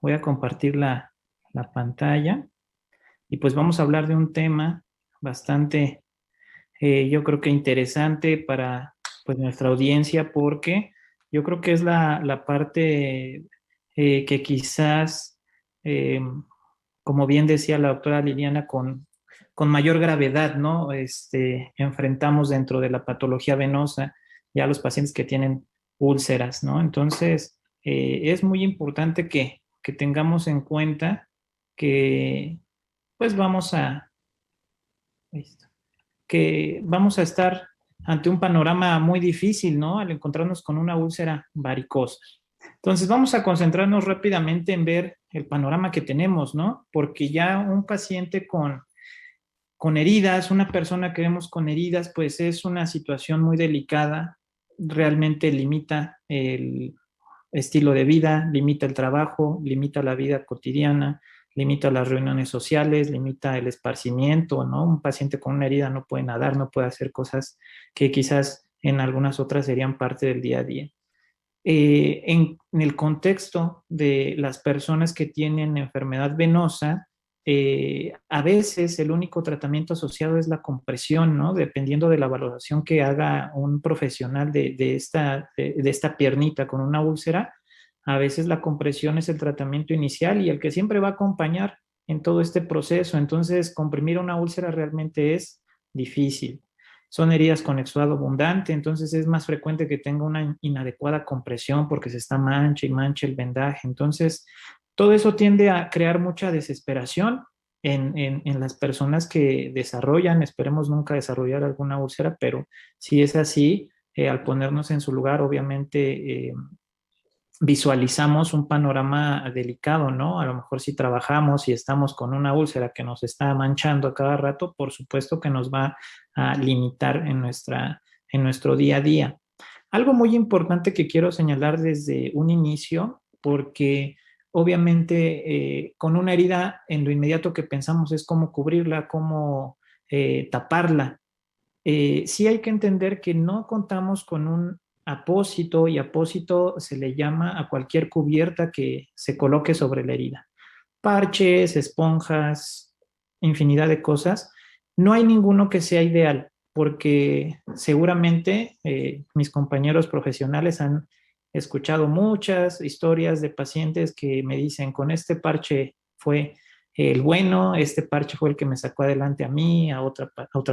Voy a compartir la pantalla y pues vamos a hablar de un tema bastante, yo creo que interesante para pues nuestra audiencia porque yo creo que es la parte que quizás, eh, como bien decía la doctora Liliana, con mayor gravedad, ¿no? Enfrentamos dentro de la patología venosa ya los pacientes que tienen úlceras, ¿no? Entonces, es muy importante que tengamos en cuenta que, pues, listo, que vamos a estar ante un panorama muy difícil, ¿no? Al encontrarnos con una úlcera varicosa. Entonces, vamos a concentrarnos rápidamente en ver el panorama que tenemos, ¿no? Porque ya un paciente con heridas, una persona que vemos con heridas, pues es una situación muy delicada, realmente limita el estilo de vida, limita el trabajo, limita la vida cotidiana, limita las reuniones sociales, limita el esparcimiento, ¿no? Un paciente con una herida no puede nadar, no puede hacer cosas que quizás en algunas otras serían parte del día a día. En el contexto de las personas que tienen enfermedad venosa, a veces el único tratamiento asociado es la compresión, ¿no? Dependiendo de la valoración que haga un profesional de esta piernita con una úlcera, a veces la compresión es el tratamiento inicial y el que siempre va a acompañar en todo este proceso. Entonces, comprimir una úlcera realmente es difícil. Son heridas con exudado abundante, entonces es más frecuente que tenga una inadecuada compresión porque se está mancha y mancha el vendaje. Entonces, todo eso tiende a crear mucha desesperación en las personas que desarrollan, esperemos nunca desarrollar alguna úlcera, pero si es así, al ponernos en su lugar, obviamente visualizamos un panorama delicado, ¿no? A lo mejor si trabajamos y estamos con una úlcera que nos está manchando a cada rato, por supuesto que nos va a limitar en nuestro día a día. Algo muy importante que quiero señalar desde un inicio, porque obviamente con una herida en lo inmediato que pensamos es cómo cubrirla, cómo taparla. Sí hay que entender que no contamos con un apósito y apósito se le llama a cualquier cubierta que se coloque sobre la herida. Parches, esponjas, infinidad de cosas. No hay ninguno que sea ideal porque seguramente mis compañeros profesionales han escuchado muchas historias de pacientes que me dicen con este parche fue el bueno, este parche fue el que me sacó adelante a mí, a otra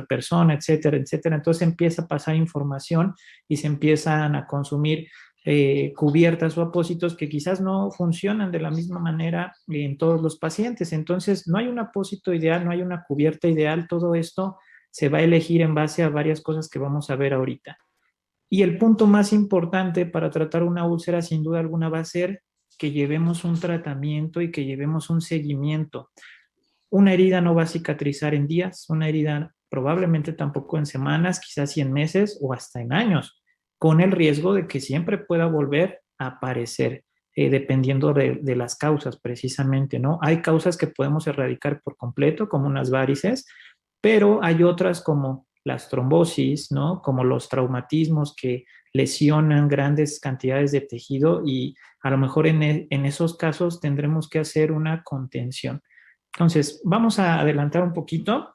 persona, etcétera, etcétera. Entonces empieza a pasar información y se empiezan a consumir cubiertas o apósitos que quizás no funcionan de la misma manera en todos los pacientes. Entonces, no hay un apósito ideal, no hay una cubierta ideal, todo esto se va a elegir en base a varias cosas que vamos a ver ahorita. Y el punto más importante para tratar una úlcera, sin duda alguna, va a ser que llevemos un tratamiento y que llevemos un seguimiento. Una herida no va a cicatrizar en días, una herida probablemente tampoco en semanas, quizás sí en meses o hasta en años, con el riesgo de que siempre pueda volver a aparecer, dependiendo de las causas precisamente, ¿no? Hay causas que podemos erradicar por completo, como unas varices, pero hay otras como las trombosis, ¿no? Como los traumatismos que lesionan grandes cantidades de tejido y a lo mejor en esos casos tendremos que hacer una contención. Entonces, vamos a adelantar un poquito.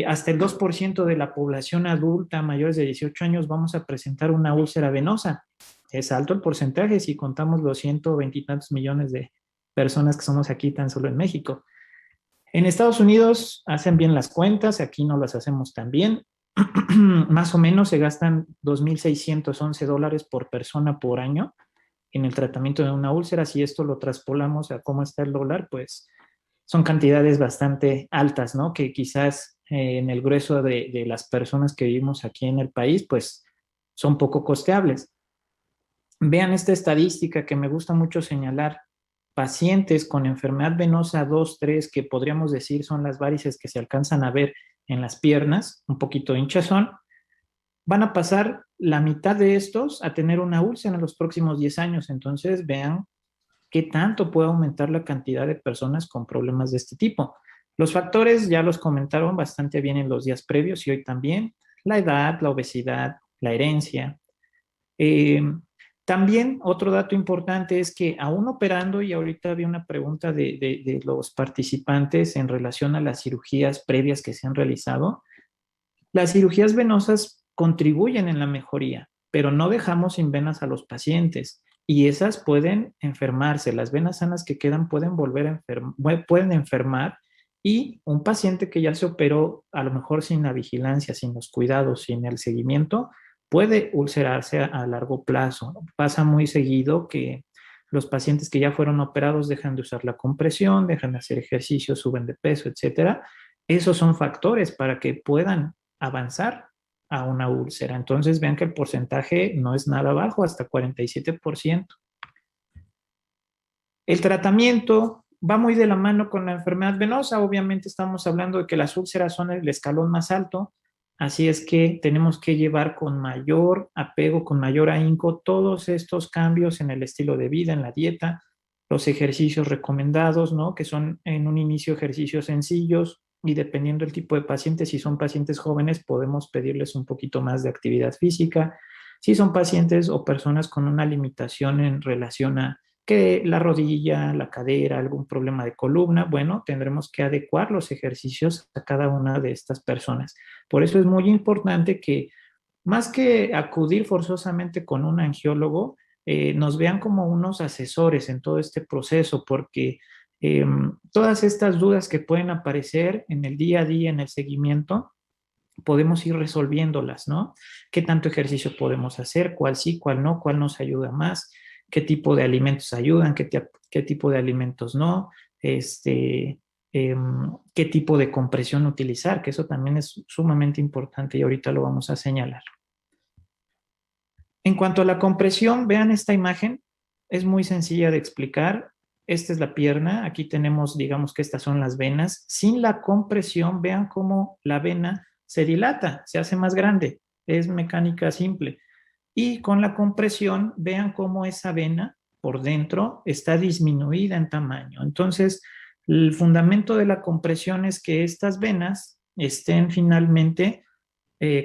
Hasta el 2% de la población adulta mayores de 18 años vamos a presentar una úlcera venosa. Es alto el porcentaje si contamos los 120 y tantos millones de personas que somos aquí tan solo en México. En Estados Unidos hacen bien las cuentas, aquí no las hacemos tan bien. Más o menos se gastan $2,611 por persona por año en el tratamiento de una úlcera. Si esto lo traspolamos a cómo está el dólar, pues son cantidades bastante altas, ¿no? Que quizás en el grueso de las personas que vivimos aquí en el país, pues son poco costeables. Vean esta estadística que me gusta mucho señalar. Pacientes con enfermedad venosa 2, 3, que podríamos decir son las varices que se alcanzan a ver en las piernas, un poquito hinchazón, van a pasar la mitad de estos a tener una úlcera en los próximos 10 años. Entonces, vean qué tanto puede aumentar la cantidad de personas con problemas de este tipo. Los factores ya los comentaron bastante bien en los días previos y hoy también. La edad, la obesidad, la herencia. También otro dato importante es que aún operando, y ahorita había una pregunta de los participantes en relación a las cirugías previas que se han realizado, las cirugías venosas contribuyen en la mejoría, pero no dejamos sin venas a los pacientes y esas pueden enfermarse. Las venas sanas que quedan pueden volver a pueden enfermar y un paciente que ya se operó, a lo mejor sin la vigilancia, sin los cuidados, sin el seguimiento, puede ulcerarse a largo plazo. Pasa muy seguido que los pacientes que ya fueron operados dejan de usar la compresión, dejan de hacer ejercicio, suben de peso, etcétera. Esos son factores para que puedan avanzar a una úlcera. Entonces vean que el porcentaje no es nada bajo, hasta 47%. El tratamiento va muy de la mano con la enfermedad venosa. Obviamente estamos hablando de que las úlceras son el escalón más alto, así es que tenemos que llevar con mayor apego, con mayor ahínco todos estos cambios en el estilo de vida, en la dieta, los ejercicios recomendados, ¿no? Que son en un inicio ejercicios sencillos y dependiendo del tipo de pacientes, si son pacientes jóvenes, podemos pedirles un poquito más de actividad física. Si son pacientes o personas con una limitación en relación a que la rodilla, la cadera, algún problema de columna, bueno, tendremos que adecuar los ejercicios a cada una de estas personas. Por eso es muy importante que más que acudir forzosamente con un angiólogo, nos vean como unos asesores en todo este proceso, porque todas estas dudas que pueden aparecer en el día a día, en el seguimiento, podemos ir resolviéndolas, ¿no? ¿Qué tanto ejercicio podemos hacer? ¿Cuál sí, cuál no? ¿Cuál nos ayuda más? ¿Qué tipo de alimentos ayudan? ¿Qué tipo de alimentos no? ¿Qué tipo de compresión utilizar? Que eso también es sumamente importante y ahorita lo vamos a señalar. En cuanto a la compresión, vean esta imagen, es muy sencilla de explicar. Esta es la pierna, aquí tenemos, digamos que estas son las venas. Sin la compresión, vean cómo la vena se dilata, se hace más grande, es mecánica simple. Y con la compresión, vean cómo esa vena por dentro está disminuida en tamaño. Entonces, el fundamento de la compresión es que estas venas estén finalmente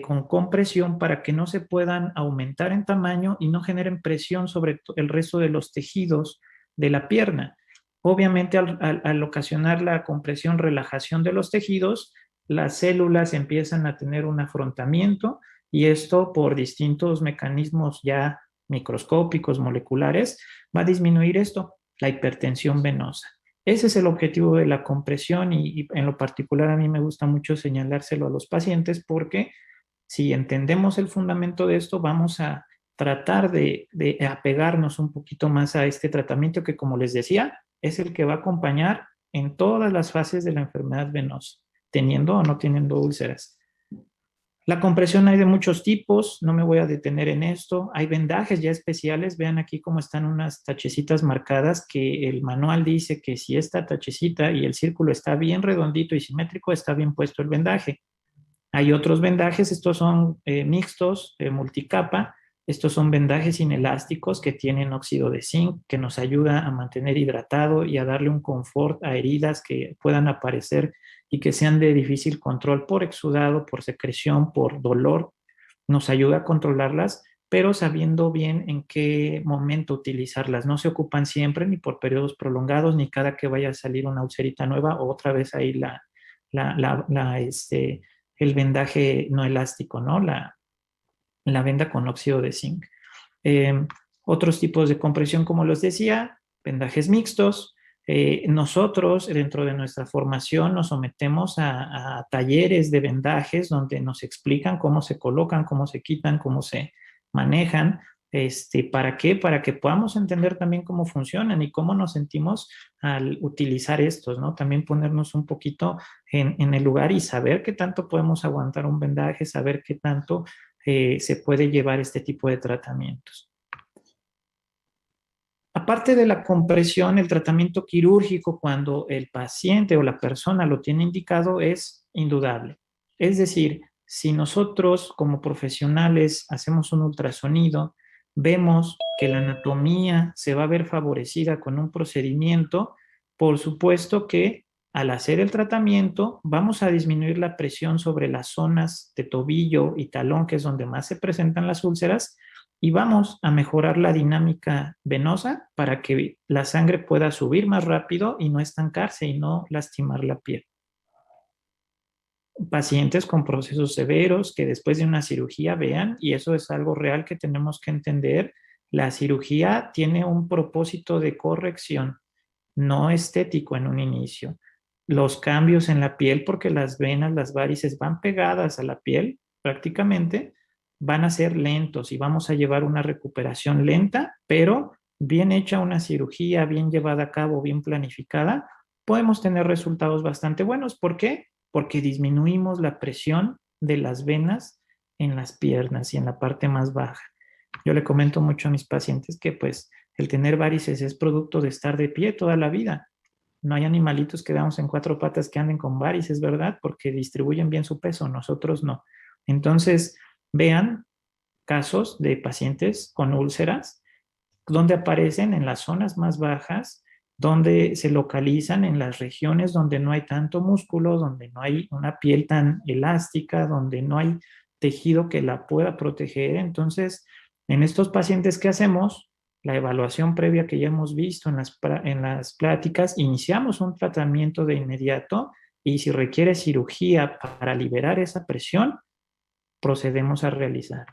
con compresión para que no se puedan aumentar en tamaño y no generen presión sobre el resto de los tejidos de la pierna. Obviamente, al ocasionar la compresión, relajación de los tejidos, las células empiezan a tener un afrontamiento y esto por distintos mecanismos ya microscópicos, moleculares, va a disminuir esto, la hipertensión venosa. Ese es el objetivo de la compresión y en lo particular a mí me gusta mucho señalárselo a los pacientes porque si entendemos el fundamento de esto, vamos a tratar de apegarnos un poquito más a este tratamiento que, como les decía, es el que va a acompañar en todas las fases de la enfermedad venosa, teniendo o no teniendo úlceras. La compresión hay de muchos tipos, no me voy a detener en esto. Hay vendajes ya especiales, vean aquí cómo están unas tachecitas marcadas que el manual dice que si esta tachecita y el círculo está bien redondito y simétrico, está bien puesto el vendaje. Hay otros vendajes, estos son mixtos, multicapa. Estos son vendajes inelásticos que tienen óxido de zinc, que nos ayuda a mantener hidratado y a darle un confort a heridas que puedan aparecer y que sean de difícil control por exudado, por secreción, por dolor. Nos ayuda a controlarlas, pero sabiendo bien en qué momento utilizarlas. No se ocupan siempre, ni por periodos prolongados, ni cada que vaya a salir una ulcerita nueva, o otra vez ahí el vendaje no elástico, ¿no? La venda con óxido de zinc. Eh, Otros tipos de compresión, como les decía, vendajes mixtos. Nosotros, dentro de nuestra formación, nos sometemos a talleres de vendajes donde nos explican cómo se colocan, cómo se quitan, cómo se manejan. ¿Para qué? Para que podamos entender también cómo funcionan y cómo nos sentimos al utilizar estos, ¿no? También ponernos un poquito en el lugar y saber qué tanto podemos aguantar un vendaje, saber qué tanto se puede llevar este tipo de tratamientos. Aparte de la compresión, el tratamiento quirúrgico cuando el paciente o la persona lo tiene indicado es indudable. Es decir, si nosotros como profesionales hacemos un ultrasonido, vemos que la anatomía se va a ver favorecida con un procedimiento, por supuesto que al hacer el tratamiento vamos a disminuir la presión sobre las zonas de tobillo y talón, que es donde más se presentan las úlceras, y vamos a mejorar la dinámica venosa para que la sangre pueda subir más rápido y no estancarse y no lastimar la piel. Pacientes con procesos severos que después de una cirugía vean, y eso es algo real que tenemos que entender, la cirugía tiene un propósito de corrección, no estético en un inicio. Los cambios en la piel, porque las venas, las varices van pegadas a la piel prácticamente, van a ser lentos y vamos a llevar una recuperación lenta, pero bien hecha una cirugía, bien llevada a cabo, bien planificada, podemos tener resultados bastante buenos. ¿Por qué? Porque disminuimos la presión de las venas en las piernas y en la parte más baja. Yo le comento mucho a mis pacientes que pues el tener varices es producto de estar de pie toda la vida. No hay animalitos que veamos en cuatro patas que anden con varices, ¿verdad? Porque distribuyen bien su peso, nosotros no. Entonces, vean casos de pacientes con úlceras donde aparecen en las zonas más bajas, donde se localizan en las regiones donde no hay tanto músculo, donde no hay una piel tan elástica, donde no hay tejido que la pueda proteger. Entonces, en estos pacientes, ¿qué hacemos? La evaluación previa que ya hemos visto en las pláticas, iniciamos un tratamiento de inmediato y si requiere cirugía para liberar esa presión, procedemos a realizar.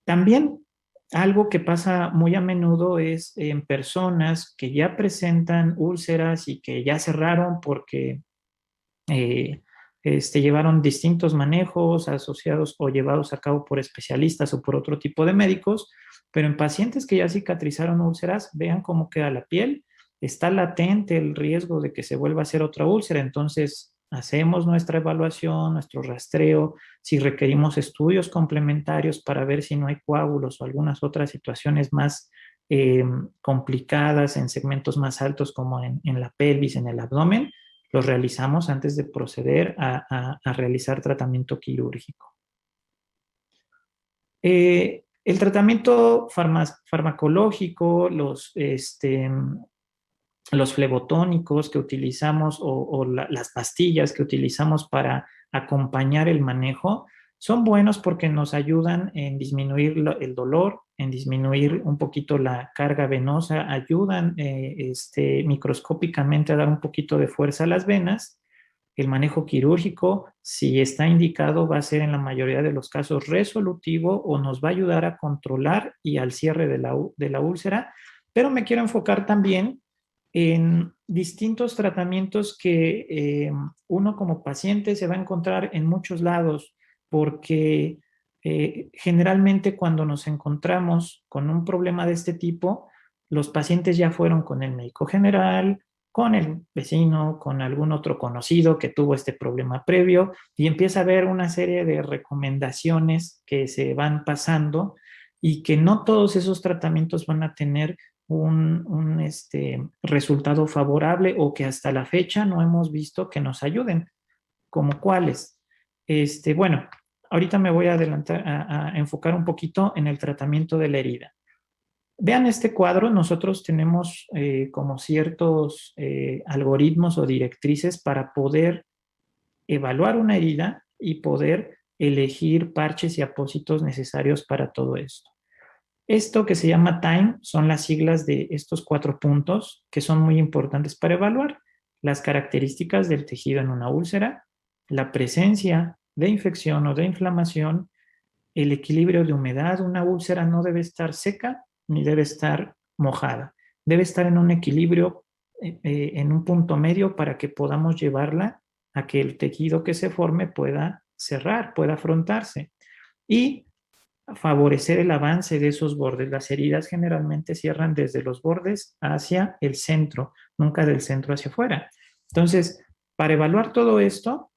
También algo que pasa muy a menudo es en personas que ya presentan úlceras y que ya cerraron porque eh, llevaron distintos manejos asociados o llevados a cabo por especialistas o por otro tipo de médicos, pero en pacientes que ya cicatrizaron úlceras, vean cómo queda la piel, está latente el riesgo de que se vuelva a hacer otra úlcera, entonces hacemos nuestra evaluación, nuestro rastreo, si requerimos estudios complementarios para ver si no hay coágulos o algunas otras situaciones más complicadas en segmentos más altos como en la pelvis, en el abdomen, los realizamos antes de proceder a realizar tratamiento quirúrgico. El tratamiento farmacológico, los flebotónicos que utilizamos o las pastillas que utilizamos para acompañar el manejo son buenos porque nos ayudan en disminuir el dolor, en disminuir un poquito la carga venosa, ayudan microscópicamente a dar un poquito de fuerza a las venas. El manejo quirúrgico, si está indicado, va a ser en la mayoría de los casos resolutivo o nos va a ayudar a controlar y al cierre de la úlcera, pero me quiero enfocar también en distintos tratamientos que uno como paciente se va a encontrar en muchos lados, porque generalmente cuando nos encontramos con un problema de este tipo, los pacientes ya fueron con el médico general, con el vecino, con algún otro conocido que tuvo este problema previo y empieza a haber una serie de recomendaciones que se van pasando y que no todos esos tratamientos van a tener un resultado favorable o que hasta la fecha no hemos visto que nos ayuden, como cuáles. Bueno, ahorita me voy a adelantar a enfocar un poquito en el tratamiento de la herida. Vean este cuadro, nosotros tenemos como ciertos algoritmos o directrices para poder evaluar una herida y poder elegir parches y apósitos necesarios para todo esto. Esto que se llama TIME son las siglas de estos 4 puntos que son muy importantes para evaluar las características del tejido en una úlcera, la presencia de infección o de inflamación, el equilibrio de humedad. Una úlcera no debe estar seca ni debe estar mojada. Debe estar en un equilibrio, en un punto medio para que podamos llevarla a que el tejido que se forme pueda cerrar, pueda afrontarse. Y favorecer el avance de esos bordes. Las heridas generalmente cierran desde los bordes hacia el centro, nunca del centro hacia afuera. Entonces, para evaluar todo esto,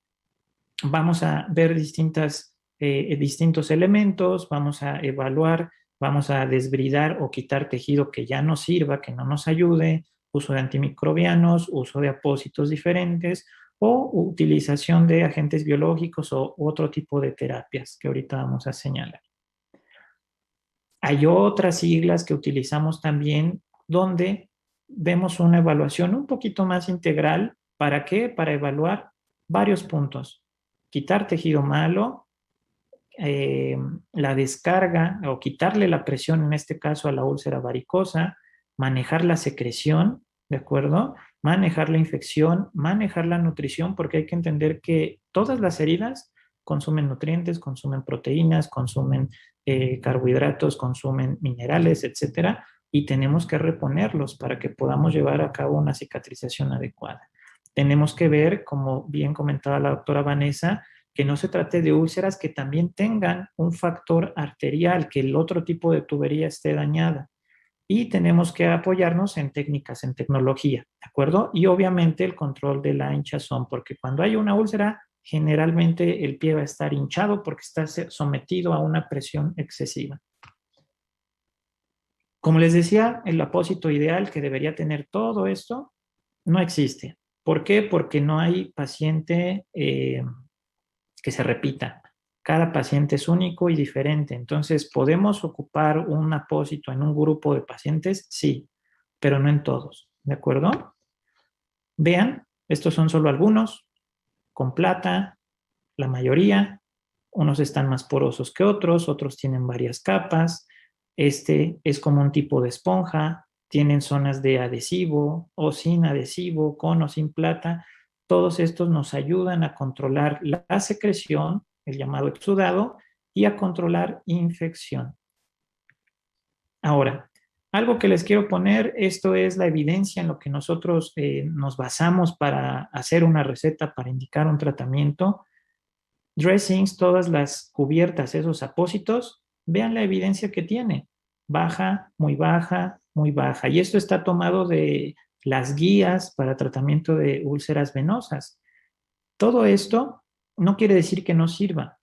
vamos a ver distintos elementos, vamos a evaluar, vamos a desbridar o quitar tejido que ya no sirva, que no nos ayude, uso de antimicrobianos, uso de apósitos diferentes o utilización de agentes biológicos o otro tipo de terapias que ahorita vamos a señalar. Hay otras siglas que utilizamos también donde vemos una evaluación un poquito más integral. ¿Para qué? Para evaluar varios puntos. Quitar tejido malo, la descarga o quitarle la presión, en este caso a la úlcera varicosa, manejar la secreción, ¿de acuerdo? Manejar la infección, manejar la nutrición, porque hay que entender que todas las heridas consumen nutrientes, consumen proteínas, consumen carbohidratos, consumen minerales, etcétera, y tenemos que reponerlos para que podamos llevar a cabo una cicatrización adecuada. Tenemos que ver, como bien comentaba la doctora Vanessa, que no se trate de úlceras que también tengan un factor arterial, que el otro tipo de tubería esté dañada. Y tenemos que apoyarnos en técnicas, en tecnología, ¿de acuerdo? Y obviamente el control de la hinchazón, porque cuando hay una úlcera, generalmente el pie va a estar hinchado porque está sometido a una presión excesiva. Como les decía, el apósito ideal que debería tener todo esto no existe. ¿Por qué? Porque no hay paciente que se repita. Cada paciente es único y diferente. Entonces, ¿podemos ocupar un apósito en un grupo de pacientes? Sí, pero no en todos. ¿De acuerdo? Vean, estos son solo algunos, con plata, la mayoría. Unos están más porosos que otros, otros tienen varias capas. Este es como un tipo de esponja. Tienen zonas de adhesivo o sin adhesivo, con o sin plata. Todos estos nos ayudan a controlar la secreción, el llamado exudado, y a controlar infección. Ahora, algo que les quiero poner, esto es la evidencia en lo que nosotros nos basamos para hacer una receta, para indicar un tratamiento. Dressings, todas las cubiertas, esos apósitos, vean la evidencia que tiene. Baja, muy baja, muy baja. Y esto está tomado de las guías para tratamiento de úlceras venosas. Todo esto no quiere decir que no sirva,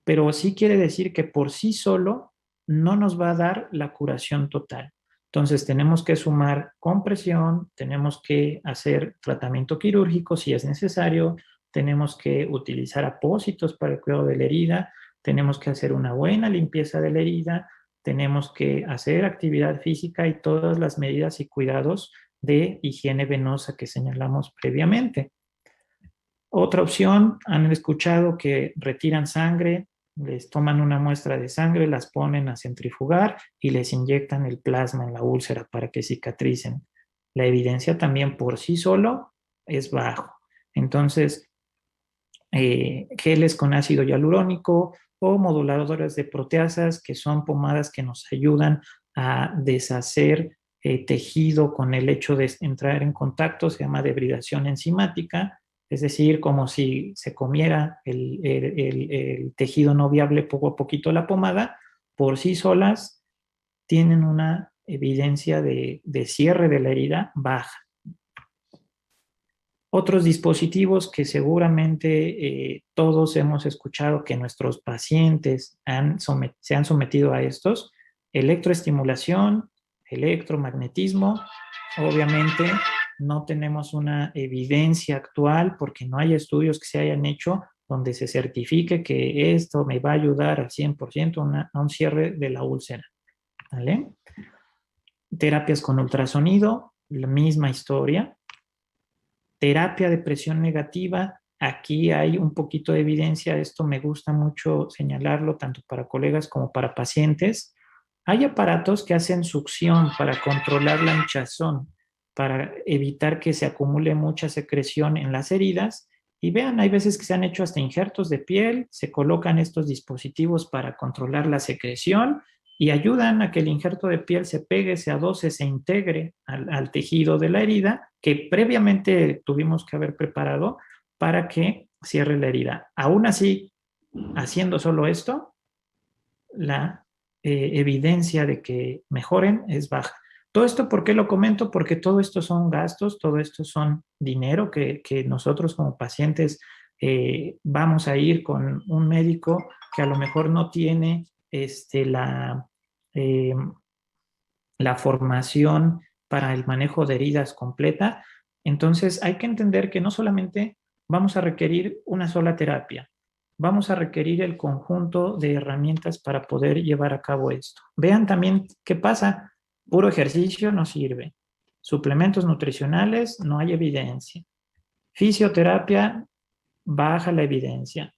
pero sí quiere decir que por sí solo no nos va a dar la curación total. Entonces tenemos que sumar compresión, tenemos que hacer tratamiento quirúrgico si es necesario, tenemos que utilizar apósitos para el cuidado de la herida, tenemos que hacer una buena limpieza de la herida, tenemos que hacer actividad física y todas las medidas y cuidados de higiene venosa que señalamos previamente. Otra opción, han escuchado que retiran sangre, les toman una muestra de sangre, las ponen a centrifugar y les inyectan el plasma en la úlcera para que cicatricen. La evidencia también por sí solo es bajo. Entonces, geles con ácido hialurónico o moduladores de proteasas, que son pomadas que nos ayudan a deshacer tejido con el hecho de entrar en contacto, se llama debridación enzimática, es decir, como si se comiera el tejido no viable poco a poquito la pomada, por sí solas tienen una evidencia de cierre de la herida baja. Otros dispositivos que seguramente todos hemos escuchado que nuestros pacientes se han sometido a estos, electroestimulación, electromagnetismo, obviamente no tenemos una evidencia actual porque no hay estudios que se hayan hecho donde se certifique que esto me va a ayudar al 100% a un cierre de la úlcera. ¿Vale? Terapias con ultrasonido, la misma historia. Terapia de presión negativa, aquí hay un poquito de evidencia, esto me gusta mucho señalarlo tanto para colegas como para pacientes. Hay aparatos que hacen succión para controlar la hinchazón, para evitar que se acumule mucha secreción en las heridas. Y vean, hay veces que se han hecho hasta injertos de piel, se colocan estos dispositivos para controlar la secreción y ayudan a que el injerto de piel se pegue, se adoce, se integre al tejido de la herida que previamente tuvimos que haber preparado para que cierre la herida. Aún así, haciendo solo esto, la evidencia de que mejoren es baja. Todo esto, ¿por qué lo comento? Porque todo esto son gastos, todo esto son dinero que nosotros como pacientes vamos a ir con un médico que a lo mejor no tiene eh, la formación para el manejo de heridas completa. Entonces hay que entender que no solamente vamos a requerir una sola terapia, vamos a requerir el conjunto de herramientas para poder llevar a cabo esto. Vean también qué pasa. Puro ejercicio no sirve. Suplementos nutricionales, no hay evidencia. Fisioterapia, baja la evidencia.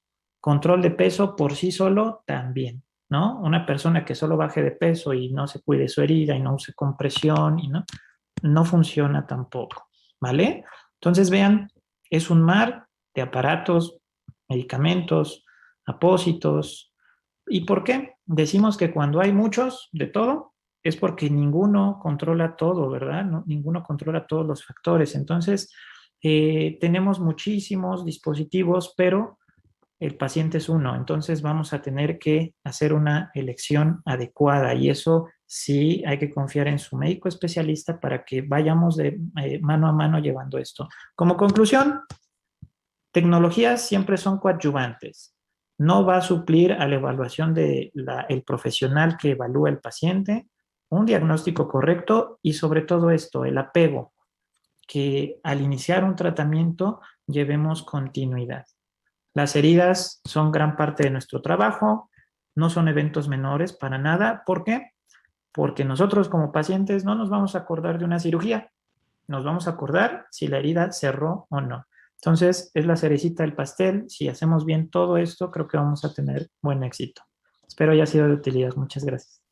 Control de peso por sí solo también, ¿no? Una persona que solo baje de peso y no se cuide su herida y no use compresión y no funciona tampoco, ¿vale? Entonces vean, es un mar de aparatos, medicamentos, apósitos. ¿Y por qué? Decimos que cuando hay muchos de todo, es porque ninguno controla todo, ¿verdad? No, ninguno controla todos los factores. Entonces, tenemos muchísimos dispositivos, pero el paciente es uno, entonces vamos a tener que hacer una elección adecuada y eso sí hay que confiar en su médico especialista para que vayamos de mano a mano llevando esto. Como conclusión, tecnologías siempre son coadyuvantes. No va a suplir a la evaluación del profesional que evalúa el paciente, un diagnóstico correcto y sobre todo esto, el apego, que al iniciar un tratamiento llevemos continuidad. Las heridas son gran parte de nuestro trabajo, no son eventos menores para nada. ¿Por qué? Porque nosotros como pacientes no nos vamos a acordar de una cirugía, nos vamos a acordar si la herida cerró o no. Entonces, es la cerecita del pastel. Si hacemos bien todo esto, creo que vamos a tener buen éxito. Espero haya sido de utilidad. Muchas gracias.